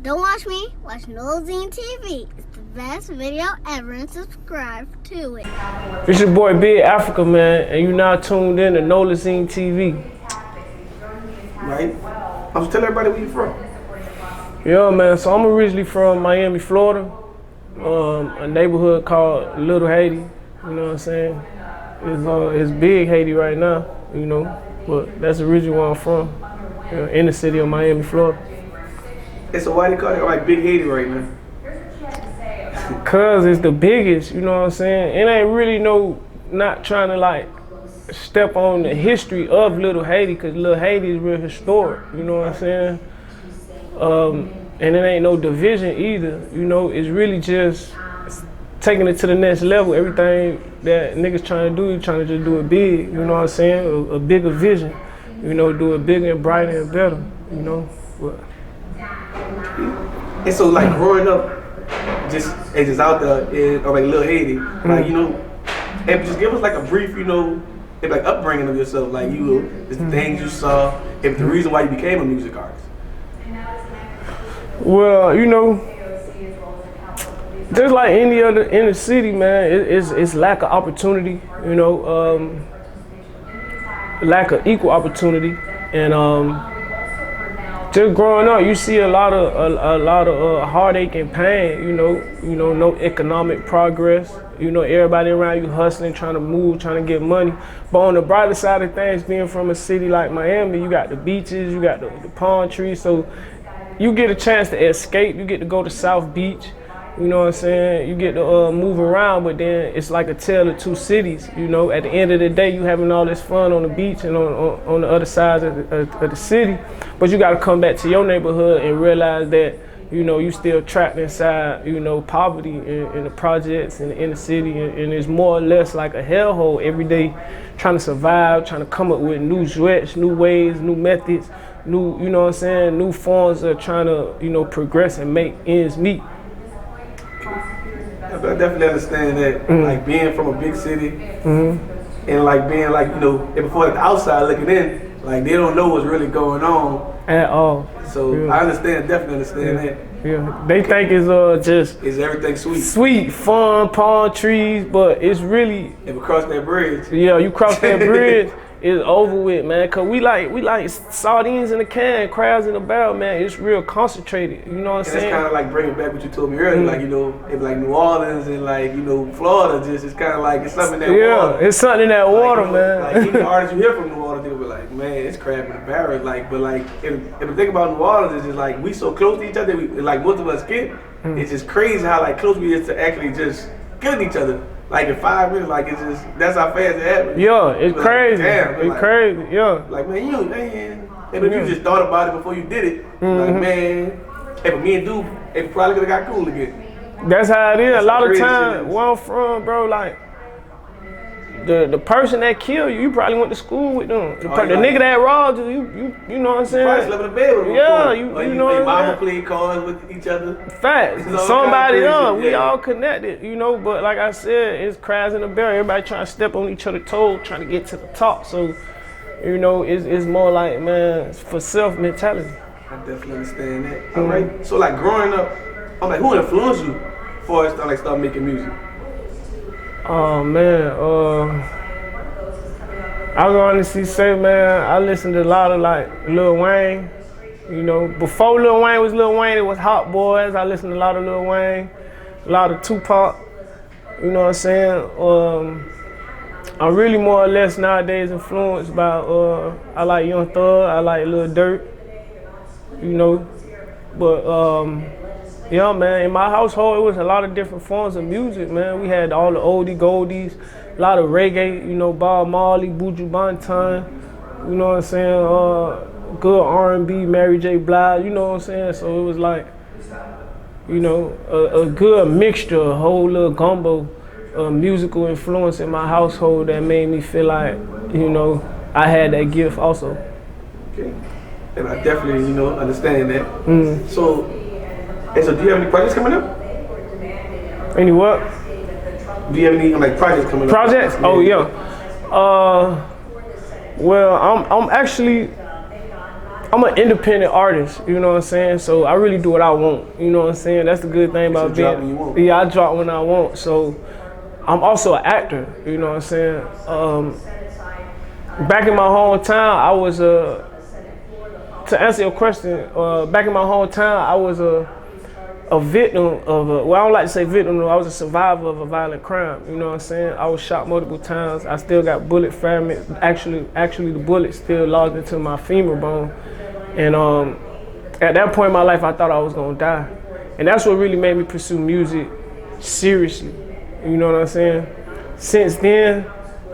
Don't watch me, watch Nolazine TV. It's the best video ever and subscribe to it. It's your boy Big Africa, man, and you now tuned in to Nolazine TV. Right? I'm just telling everybody where you from. Yeah, man, so I'm originally from Miami, Florida, a neighborhood called Little Haiti, you know what I'm saying? It's big Haiti right now, you know, but that's originally where I'm from, in the city of Miami, Florida. And so why they call it like Big Haiti right now? Cause it's the biggest, you know what I'm saying? It ain't really not trying to like step on the history of Little Haiti, cause Little Haiti is real historic, you know what I'm saying? And it ain't no division either, you know, it's really just taking it to the next level. Everything that niggas trying to do, you trying to just do it big, you know what I'm saying? A bigger vision, you know, do it bigger and brighter and better, you know? But, and so like growing up, just out there in like Little Haiti, like, you know, and just give us like a brief, you know, like upbringing of yourself, like the things you saw, and the reason why you became a music artist. Well, you know, just like any other inner city, man, it's lack of opportunity, you know, lack of equal opportunity, and just growing up, you see a lot of heartache and pain, you know, no economic progress, you know, everybody around you hustling, trying to move, trying to get money. But on the brighter side of things, being from a city like Miami, you got the beaches, you got the palm trees, so you get a chance to escape. You get to go to South Beach, you know what I'm saying? You get to move around, but then it's like a tale of two cities, you know? At the end of the day, you having all this fun on the beach and on the other side of the city, but you gotta come back to your neighborhood and realize that, you know, you still trapped inside, you know, poverty in the projects and in the city, and it's more or less like a hellhole every day, trying to survive, trying to come up with new duets, new ways, new methods, new, you know what I'm saying, new forms of trying to, you know, progress and make ends meet. Yeah, but I definitely understand that, like being from a big city, and like being like, you know, and before the outside looking in, like they don't know what's really going on at all. So yeah. I definitely understand that. Yeah, they think it's just is everything sweet, fun, palm trees, but it's really. If we cross that bridge. Yeah, you cross that bridge. It's over with, man, cause we like sardines in a can, crabs in a barrel, man. It's real concentrated, you know what I'm saying? It's kind of like bringing back what you told me earlier, like, you know, if like New Orleans and like, you know, Florida, just it's kind of like it's something in that water. Yeah, it's something in that water, like, man. Like even the artists you hear from New Orleans, they'll be like, man, it's crab in a barrel, like, but like if you think about New Orleans, it's just like we so close to each other, like most of us get. It's just crazy how like close we is to actually just killing each other. Like in 5 minutes, like it's just, that's how fast it happens. Yeah, it's crazy. Like, damn, it's like, crazy, yeah. Like, man, if you just thought about it before you did it, like, man, if me and Dude, it probably could have got cool again. That's how it is. A lot of times, where I'm from, bro, like, the person that killed you, you probably went to school with them. The nigga that robbed you, you know what I'm saying? You probably slept in the bed with them. Yeah, you know what I'm saying? Your mama played cards with each other. Facts. Somebody we all connected, you know, but like I said, it's crabs in the barrel. Everybody trying to step on each other's toes, trying to get to the top. So, you know, it's more like, man, for self mentality. I definitely understand that. All right. So like growing up, I'm like, who influenced you before I start making music? Oh man, I can honestly say, man, I listened to a lot of like Lil Wayne. You know, before Lil Wayne was Lil Wayne, it was Hot Boys. I listened to a lot of Lil Wayne, a lot of Tupac. You know what I'm saying? I'm really more or less nowadays influenced by I like Young Thug, I like Lil Durk. You know, but yeah, man, in my household, it was a lot of different forms of music, man. We had all the oldie goldies, a lot of reggae, you know, Bob Marley, Buju Banton, you know what I'm saying, good R&B, Mary J. Blige, you know what I'm saying? So it was like, you know, a good mixture, a whole little gumbo of musical influence in my household that made me feel like, you know, I had that gift also. Okay, and I definitely, you know, understand that. So do you have any projects coming up? Any what? Do you have any like projects coming up? Projects? Oh yeah. Well, I'm actually I'm an independent artist, you know what I'm saying? So I really do what I want, you know what I'm saying? That's the good thing about drop when you want. Yeah, I drop when I want. So I'm also an actor, you know what I'm saying? Back in my hometown, I was to answer your question, back in my hometown, I was a victim of I don't like to say victim, I was a survivor of a violent crime, you know what I'm saying? I was shot multiple times. I still got bullet fragments. Actually the bullet still lodged into my femur bone. And at that point in my life, I thought I was gonna die. And that's what really made me pursue music seriously, you know what I'm saying? Since then,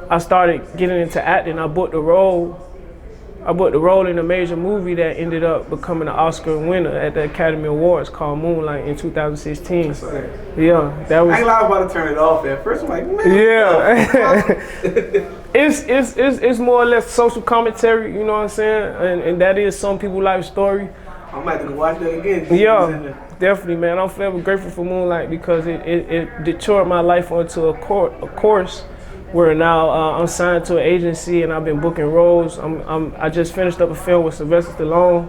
I started getting into acting. I booked a role in a major movie that ended up becoming an Oscar winner at the Academy Awards called Moonlight in 2016. Yeah, that was. I ain't liable about to turn it off at first. I'm like, man. Yeah. It's more or less social commentary, you know what I'm saying? And that is some people's life story. I might have to watch that again. Yeah, definitely, man. I'm forever grateful for Moonlight because it detoured my life onto a course where now I'm signed to an agency and I've been booking roles. I just finished up a film with Sylvester Stallone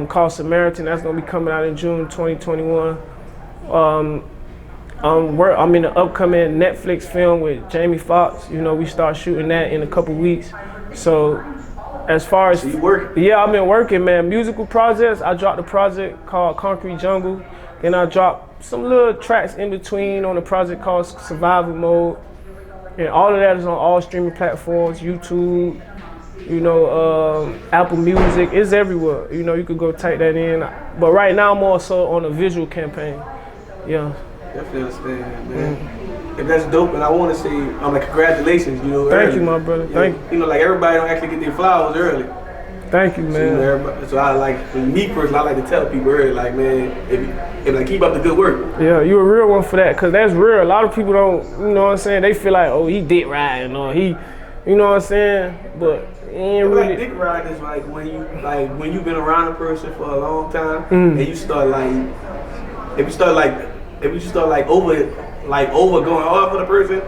called Samaritan. That's gonna be coming out in June 2021. I'm in the upcoming Netflix film with Jamie Foxx. You know, we start shooting that in a couple weeks. So as far as you working? Yeah, I've been working, man. Musical projects. I dropped a project called Concrete Jungle. Then I dropped some little tracks in between on a project called Survival Mode. And all of that is on all streaming platforms, YouTube, you know, Apple Music. It's everywhere. You know, you could go type that in. But right now I'm also on a visual campaign. Yeah. Definitely understand, man. If that's dope, and I want to say, like, congratulations, you know. Thank you, my brother. Thank you. You know, like, everybody don't actually get their flowers early. Thank you, man. So, you know, so I like, for me personally, I like to tell people early, like, man, if like, keep up the good work. Yeah, you a real one for that, because that's real. A lot of people don't, you know what I'm saying, they feel like, oh, he dick riding, or he, you know what I'm saying, but he ain't really. Like, dick riding is like when you've been around a person for a long time, and you start like, if you start over going hard for the person,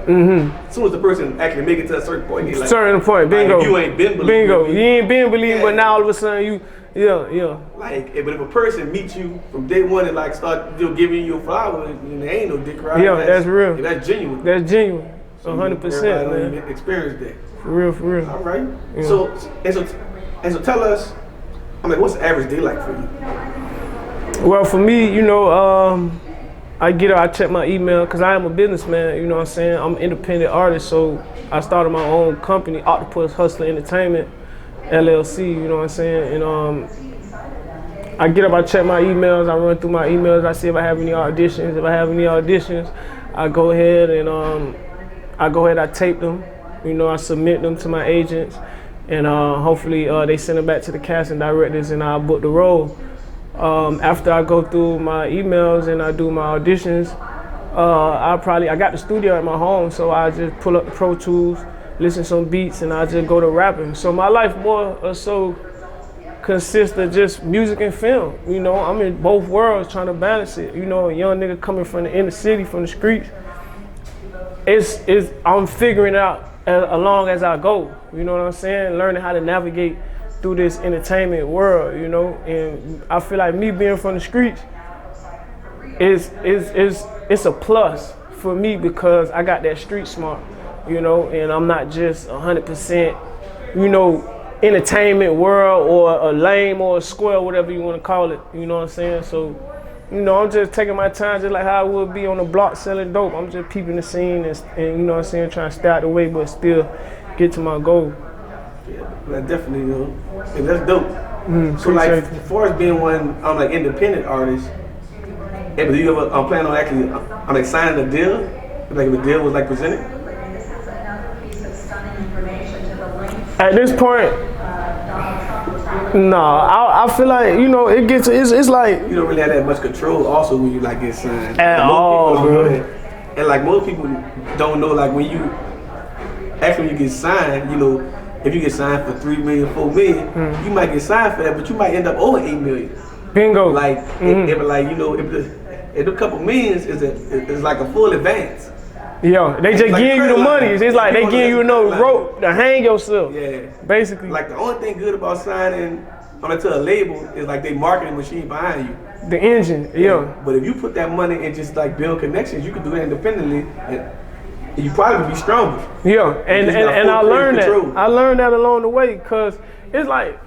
as soon as the person actually make it to a certain point, they like, certain point, bingo. Like, you ain't been believing. Bingo, you ain't been believing, but now all of a sudden you, yeah. Like, but if a person meets you from day one and like start giving you a flower, and there ain't no dick riding. Yeah, that's real. That's genuine. That's genuine. 100%, man. Experience that. For real. All right. Yeah. So tell us, I'm like, what's the average day like for you? Well, for me, you know, I check my email because I am a businessman, you know what I'm saying? I'm an independent artist, so I started my own company, Octopus Hustler Entertainment, LLC, you know what I'm saying? And I check my emails, I run through my emails, I see if I have any auditions. If I have any auditions, I go ahead and I tape them, you know, I submit them to my agents, and hopefully they send them back to the casting directors and I'll book the role. After I go through my emails and I do my auditions, I got the studio at my home, so I just pull up the Pro Tools, listen to some beats, and I just go to rapping. So my life more or so consists of just music and film. You know, I'm in both worlds trying to balance it. You know, a young nigga coming from the inner city, from the streets. I'm figuring it out along as I go. You know what I'm saying? Learning how to navigate through this entertainment world, you know, and I feel like me being from the streets is a plus for me because I got that street smart, you know, and I'm not just 100%, you know, entertainment world or a lame or a square, whatever you want to call it, you know what I'm saying? So, you know, I'm just taking my time just like how I would be on the block selling dope. I'm just peeping the scene and you know what I'm saying, trying to stay out the way but still get to my goal. Yeah, definitely, you know. And that's dope. So, like, as far as being one, like, independent artist, do you ever plan on actually, like, signing a deal? Like, if a deal was, like, presented? At this point, no. I feel like, you know, it's like. You don't really have that much control also when you, like, get signed. At all, bro. And, like, most people don't know, like, when you get signed, you know, if you get signed for $3 million, $4 million, you might get signed for that, but you might end up owing $8 million. Bingo. Like, if like, you know, if a couple millions is like a full advance. Yo, they just like give you the money. It's like they give you no rope to hang yourself. Yeah. Basically. Like the only thing good about signing to a label, it's like they marketing machine behind you. The engine, yeah. But if you put that money and just like build connections, you can do that independently, and you probably be stronger. Yeah, and I learned that. I learned that along the way, because it's like,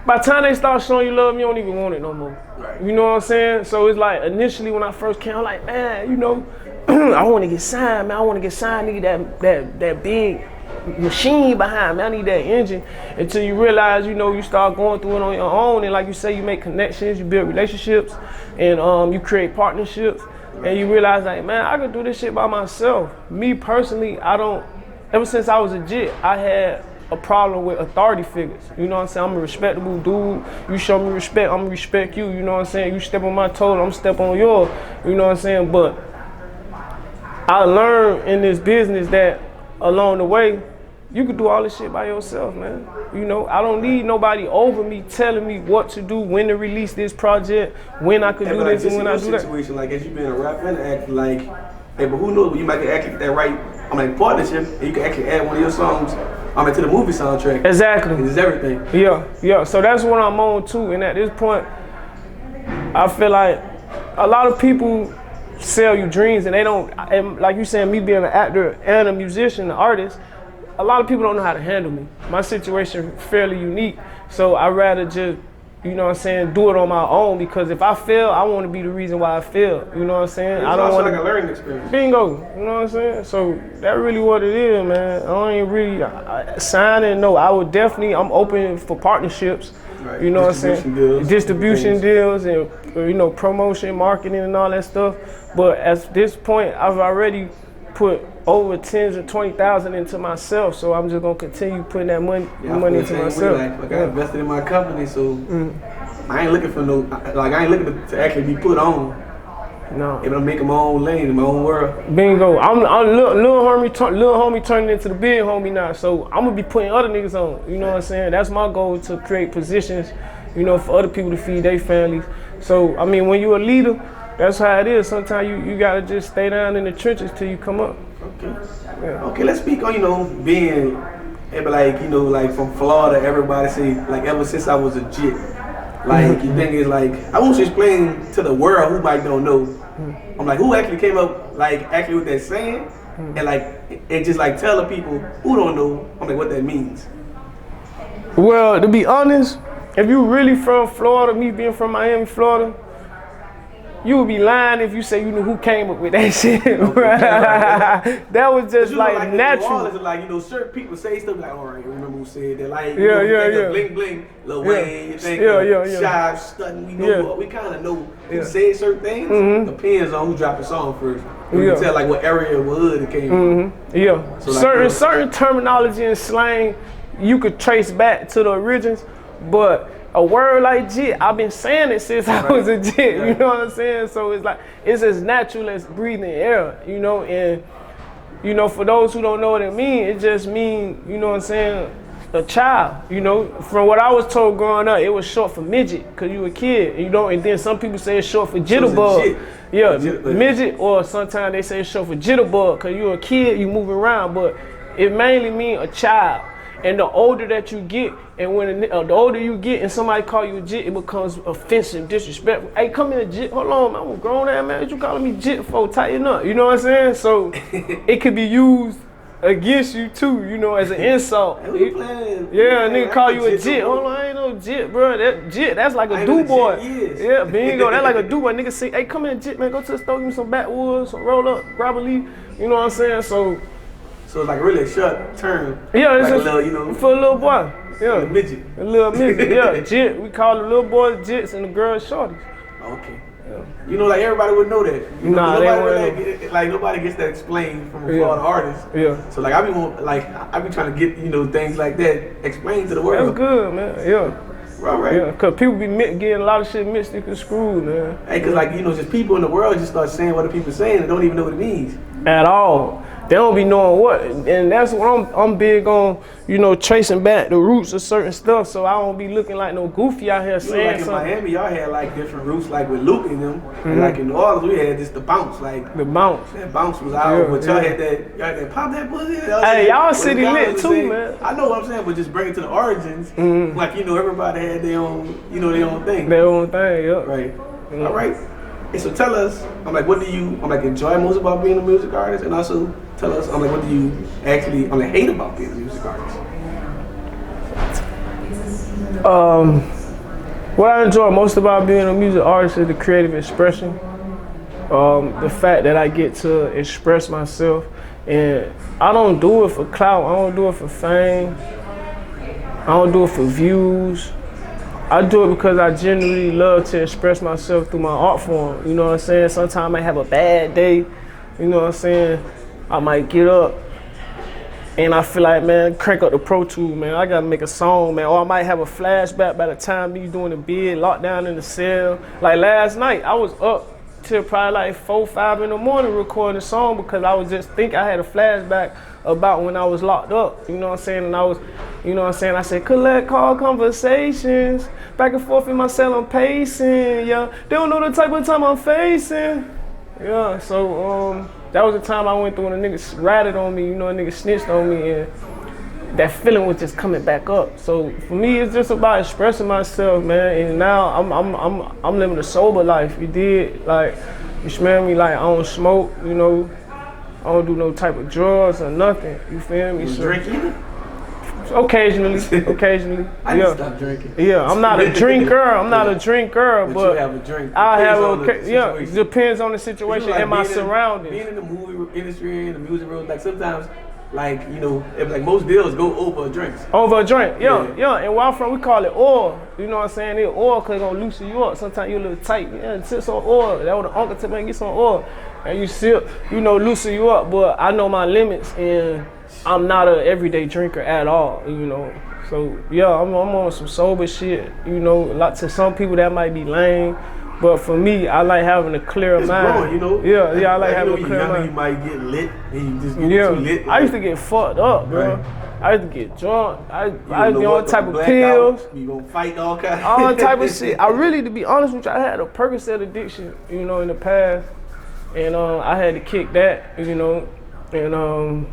by the time they start showing you love, you don't even want it no more. Right. You know what I'm saying? So it's like, initially when I first came, I'm like, man, you know, I want to get signed, man. I want to get signed. I need that big machine behind me. I need that engine. Until you realize, you know, you start going through it on your own, and like you say, you make connections, you build relationships, and you create partnerships, and you realize, like, man, I can do this shit by myself. Me personally, ever since I was a jit, I had a problem with authority figures. You know what I'm saying? I'm a respectable dude. You show me respect, I'm gonna respect you. You know what I'm saying? You step on my toes, I'm step on yours. You know what I'm saying? But I learned in this business that along the way, you can do all this shit by yourself, man. You know, I don't need nobody over me telling me what to do, when to release this project, when I could do this and when I do that. Situation, like, as you being a rapper and actor, like, hey, but who knows? You might actually get that right, partnership, and you can actually add one of your songs to the movie soundtrack. Exactly. It's everything. Yeah. So that's what I'm on too. And at this point, I feel like a lot of people sell you dreams, and they don't. And like you saying, me being an actor and a musician, an artist, a lot of people don't know how to handle me. My situation fairly unique, so I'd rather just, you know what I'm saying, do it on my own, because if I fail, I want to be the reason why I fail. You know what I'm saying? I don't want like a learning experience. Bingo. You know what I'm saying? So that's really what it is, man. I ain't really signing. No, I would definitely. I'm open for partnerships. Right. You know what I'm saying? Distribution deals and, you know, promotion, marketing, and all that stuff. But at this point, I've already put over tens of 20,000 into myself, so I'm just gonna continue putting that money into myself. Like, I got invested in my company, so I ain't looking for I ain't looking to actually be put on. No. And I'm making my own lane in my own world. Bingo. I'm little homie turning into the big homie now, so I'm gonna be putting other niggas on. You know what I'm saying? That's my goal, to create positions, you know, for other people to feed their families. So I mean, when you're a leader, that's how it is. Sometimes you gotta just stay down in the trenches till you come up. Okay. Yeah. Okay, let's speak on, you know, being, like, you know, like from Florida, everybody say, like, ever since I was a jit. Like, you think it's like, I want you to explain to the world who might don't know. I'm like, who actually came up, like, actually with that saying? And like, and just like tell the people who don't know, I'm like, what that means. Well, to be honest, if you really from Florida, me being from Miami, Florida, you would be lying if you say you knew who came up with that shit. Right? That was just like natural. New Orleans, like, you know, certain people say stuff like, all right, remember who said that? Like, yeah. Bling bling, Lil Wayne, you think Shy, Stutton, we know, we kind of know who said certain things. Depends on who dropped the song first. You can tell like what area, what hood it came from. Yeah, so like, certain terminology and slang you could trace back to the origins, but a word like jit, I've been saying it since I was a jit, you know what I'm saying? So it's like, it's as natural as breathing air, you know, and, you know, for those who don't know what it means, it just means, you know what I'm saying, a child, you know. From what I was told growing up, it was short for midget, because you a kid, you know, and then some people say it's short for jitterbug. Yeah, midget, or sometimes they say it's short for jitterbug, because you're a kid, you move around, but it mainly means a child. And the older that you get, and when the older you get and somebody call you a jit, it becomes offensive, disrespectful. Hey, come here, jit. Hold on, man. I'm a grown ass man. What you calling me jit for? Tighten up. You know what I'm saying? So it could be used against you too, you know, as an insult. Hey, yeah, nigga call you a jit. Hold on, I ain't no jit, bro. That jit, that's like a do boy. Yeah, bingo. That's like a do boy. Nigga say, hey, come here, jit, man. Go to the store, give me some backwoods, some roll up, grab a leaf. You know what I'm saying? So it's like really a short term. Yeah, it's like a little, you know, for a little boy. Yeah, a midget. A little midget. Yeah, jit. We call the little boys jits and the girls shorties. Okay. Yeah. You know, like everybody would know that. You know, nobody gets that explained from a Florida artist. Yeah. So like I be trying to get, you know, things like that explained to the world. That's good, man. Yeah. Right. Yeah, cause people be getting a lot of shit mixed and screwed, man. Hey, cause like, you know, just people in the world just start saying what the people saying and don't even know what it means. At all. They don't be knowing what, and that's what I'm big on, you know, tracing back the roots of certain stuff, so I don't be looking like no goofy out here saying like in something. Miami, y'all had like different roots, like with Luke and them, and like in New Orleans, we had just the bounce, like The bounce. that bounce was out, but y'all had that pop that pussy. Hey, y'all city lit too, man. I know what I'm saying, but just bring it to the origins, like you know, everybody had their own, you know, their own thing. Their own thing, yeah. Right. All right. And so tell us, I'm like, what do you, enjoy most about being a music artist? And also tell us, what do you actually, hate about being a music artist? What I enjoy most about being a music artist is the creative expression. The fact that I get to express myself, and I don't do it for clout, I don't do it for fame, I don't do it for views. I do it because I genuinely love to express myself through my art form. You know what I'm saying? Sometimes I might have a bad day. You know what I'm saying? I might get up and I feel like, man, crank up the Pro Tools, man. I gotta make a song, man. Or I might have a flashback by the time me doing the bid, locked down in the cell. Like last night, I was up till probably like 4, 5 in the morning recording a song because I was just thinking, I had a flashback about when I was locked up, you know what I'm saying? And I was, you know what I'm saying? I said, collect call conversations, back and forth in my cell, I'm pacing, yeah. They don't know the type of time I'm facing. Yeah, so that was the time I went through when a nigga ratted on me, you know, a nigga snitched on me, and that feeling was just coming back up. So for me, it's just about expressing myself, man. And now I'm living a sober life. You did, like, you smell me, like I don't smoke, you know. I don't do no type of drugs or nothing. You feel me? You drinking? Occasionally. I need to stop drinking. Yeah, I'm not a drinker. I'm not a drinker, but you have a drink. I have it depends on the situation and my surroundings. Being in the movie industry and the music world, like sometimes, like, you know, like most deals go over drinks. Over a drink, yeah. And where I'm from, we call it oil. You know what I'm saying? It's oil because it's going to loosen you up. Sometimes you're a little tight. Yeah, sip some oil. That was the uncle tell me, get some oil. And you sip, you know, loosen you up. But I know my limits, and I'm not an everyday drinker at all, you know. So, yeah, I'm on some sober shit. You know, like to some people that might be lame. But for me, I like having a clear mind. Growing, you know? Yeah, I like having a clear mind. You might get lit, and you just get too lit. I used to get fucked up, bro. Right. I used to get drunk. I be on all type of pills. You gonna fight all kinds. All type of shit. I really, to be honest with you, I had a Percocet addiction, you know, in the past, and I had to kick that, you know, and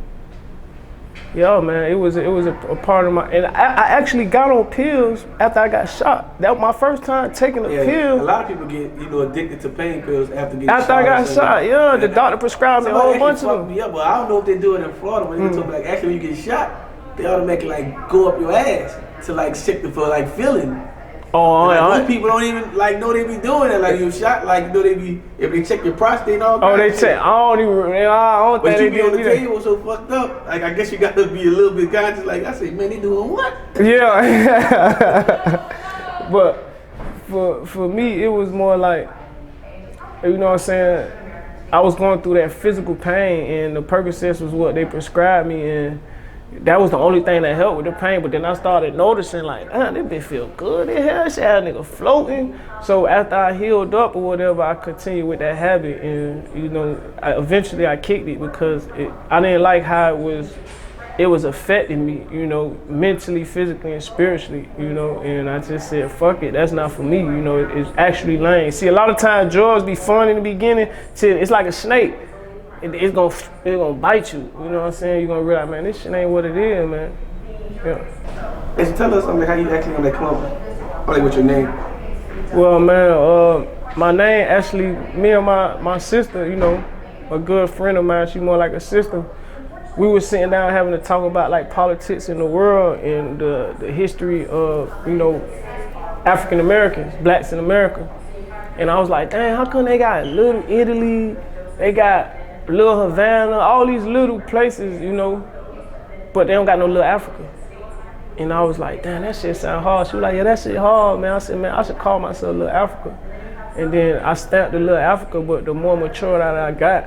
yeah, man, it was a part of my, and I actually got on pills after I got shot. That was my first time taking a pill. A lot of people get, you know, addicted to pain pills after getting shot. After I got shot, yeah, the doctor prescribed me a whole bunch of them. Yeah, but I don't know if they do it in Florida. When they told me, like, actually when you get shot, they automatically like go up your ass to like check for like feeling. Oh, most people don't even like know they be doing it. Like you shot, like you know they be, if they check your prostate and all that. Oh, they check. I don't think they be on the table so fucked up. Like I guess you got to be a little bit conscious. Like I say, man, they doing what? Yeah. But for me, it was more like, you know what I'm saying? I was going through that physical pain, and the Percocets was what they prescribed me, and that was the only thing that helped with the pain. But then I started noticing, like, this bitch feel good in here. She had a nigga floating. So after I healed up or whatever, I continued with that habit, and you know, eventually I kicked it because I didn't like how it was affecting me, you know, mentally, physically, and spiritually, you know. And I just said, fuck it, that's not for me, you know. It's actually lame. See, a lot of times drugs be fun in the beginning. It's like a snake. It's gonna bite you, you know what I'm saying? You're gonna realize, man, this shit ain't what it is, man. Yeah. And so tell us how you actually gonna come up, what's your name? Well, man, my name actually, me and my sister, you know, a good friend of mine, she more like a sister. We were sitting down having to talk about like politics in the world and the history of, you know, African Americans, blacks in America. And I was like, dang, how come they got Little Italy, they got Little Havana, all these little places, you know, but they don't got no Little Africa. And I was like, damn, that shit sound hard. She was like, yeah, that shit hard, man. I said, man, I should call myself Little Africa. And then I stamped the Little Africa, but the more mature that I got,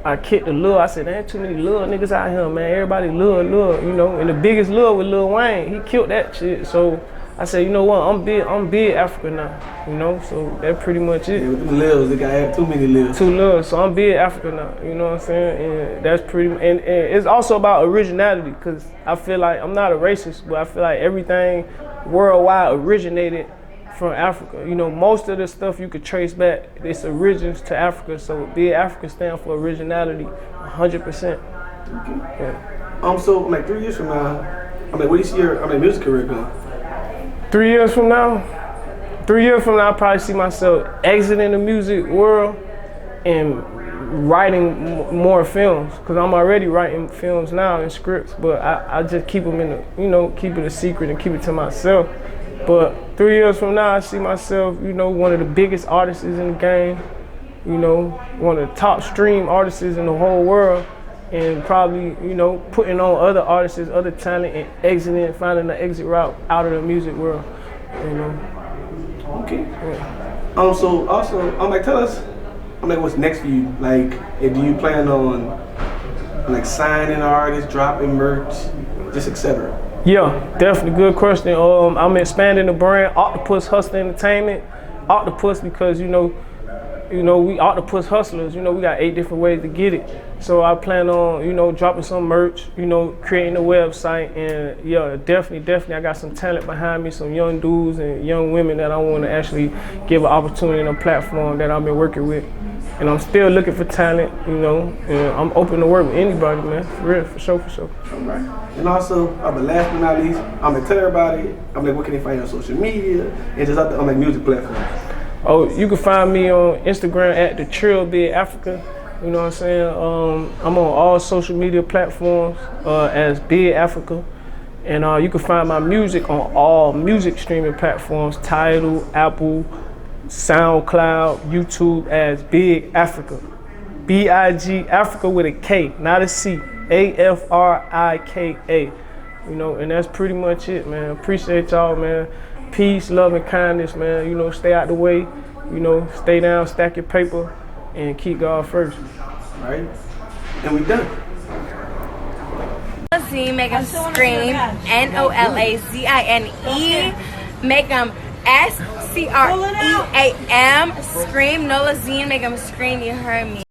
I kicked the Lil. I said, there ain't too many Lil niggas out here, man. Everybody Lil, you know. And the biggest Lil was Lil Wayne. He killed that shit. So I said, you know what, I'm big Africa now, you know, so that's pretty much it. Yeah, with them lives, they got to have too many lives. 2 lives, so I'm big Africa now, you know what I'm saying? And that's pretty, and it's also about originality, because I feel like, I'm not a racist, but I feel like everything worldwide originated from Africa. You know, most of the stuff you could trace back, its origins to Africa, so big Africa stands for originality, 100%. Yeah. So like 3 years from now, what do you see your music career going? 3 years from now, I probably see myself exiting the music world and writing more films, because I'm already writing films now and scripts, but I just keep them in the, you know, keep it a secret and keep it to myself. But 3 years from now, I see myself, you know, one of the biggest artists in the game, you know, one of the top stream artists in the whole world, and probably, you know, putting on other artists, other talent, and exiting, finding the exit route out of the music world, you know. Okay. Yeah. So also, tell us, what's next for you? Like, do you plan on, like, signing artists, dropping merch, just etc.? Yeah, definitely, good question. I'm expanding the brand, Octopus Hustler Entertainment. Octopus because, you know, we octopus hustlers, you know, we got 8 different ways to get it. So I plan on, you know, dropping some merch, you know, creating a website, and yeah, definitely I got some talent behind me, some young dudes and young women that I want to actually give an opportunity and a platform that I've been working with. And I'm still looking for talent, you know, and I'm open to work with anybody, man, for real, for sure. All right. And also, but last but not least, tell everybody, what can they find on social media and just other music platforms? Oh, you can find me on Instagram at the Trill Big Africa. You know what I'm saying? I'm on all social media platforms as Big Africa. And you can find my music on all music streaming platforms, Tidal, Apple, SoundCloud, YouTube as Big Africa. B-I-G, Africa with a K, not a C. A-F-R-I-K-A. You know, and that's pretty much it, man. Appreciate y'all, man. Peace, love, and kindness, man. You know, stay out the way. You know, stay down, stack your paper, and keep God first. All right. And we done. Nolazine, make them scream. Nolazine. Make them SCREAM. Scream. Nolazine, make them scream. You heard me.